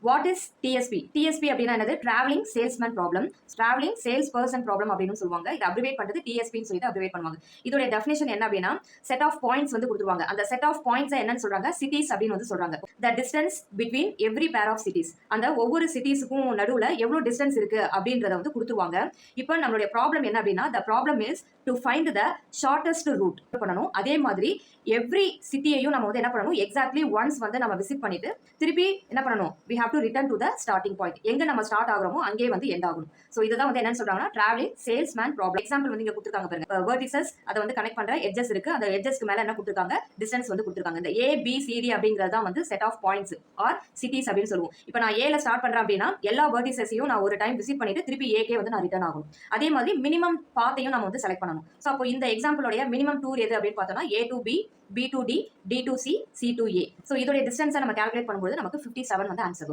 What is DSP? DSP அப்படின்னா என்னது? Travelling salesman problem, travelling sales person problem அப்படின்னு சொல்லுவாங்க. இது அப்ரிவேட் பண்றது டிஎஸ்பின்னு சொல்லிட்டு அப்ரிவேட் பண்ணுவாங்க. இதோட டெஃபினேஷன் என்ன அப்படின்னா, செட் ஆஃப் பாயிண்ட்ஸ் வந்து கொடுத்துருவாங்க. அந்த செட் ஆஃப் பாயிண்ட்ஸ் என்னன்னு சொல்றாங்க? சிட்டிஸ் அப்படின்னு வந்து சொல்றாங்க. The distance between every pair of cities, அந்த ஒவ்வொரு சிட்டிஸுக்கும் நடுவுல எவ்வளவு டிஸ்டன்ஸ் இருக்கு அப்படின்றத வந்து கொடுத்துருவாங்க. இப்போ நம்மளுடைய ப்ராப்ளம் என்ன அப்படின்னா, the problem is to find the shortest route பண்ணணும். அதே மாதிரி எவ்ரி சிட்டியையும் நம்ம வந்து என்ன பண்ணணும்? எக்ஸாக்ட்லி ஒன்ஸ் வந்து நம்ம விசிட் பண்ணிட்டு திருப்பி என்ன பண்ணணும்? we have to return to the starting point. எங்க நம்ம ஸ்டார்ட் ஆகுறோமோ அங்கே வந்து எண்ட் ஆகணும். சோ இதுதான் வந்து என்னன்னு சொல்றாங்கன்னா டிராவலிங் சேல்ஸ்மேன் ப்ராப்ளம். எக்ஸாம்பிள் வந்து இங்க கொடுத்துருக்காங்க பாருங்க. வெர்டிசஸ் அதை வந்து கனெக்ட் பண்ற எட்ஜஸ் இருக்கு. அந்த எட்ஜஸ்க்கு மேல என்ன கொடுத்துருக்காங்க? டிஸ்டன்ஸ் வந்து கொடுத்துருக்காங்க. இந்த ABCD அப்படிங்கிறது தான் வந்து set of points or cities அப்படின்னு சொல்லுவோம். இப்போ நான் ஏல ஸ்டார்ட் பண்றேன் அப்படின்னா எல்லா வெர்டிசஸையும் நான் ஒரு டைம் விசிட் பண்ணிட்டு திருப்பி ஏகே வந்து நான் ரிட்டர்ன் ஆகும். அதே மாதிரி மினிமம் பாத்தையும் நம்ம வந்து செலக்ட் பண்ணணும். சோ அப்போ இந்த எக்ஸாம்பிளோட மினிமம் டூர் எது அப்படின்னு பார்த்தோம்னா A to B, B to D, D to C, C to A. So இதோட டிஸ்டன்ஸை நம்ம கால்குலேட் பண்ணும்போது நமக்கு 57 வந்து ஆன்சர்.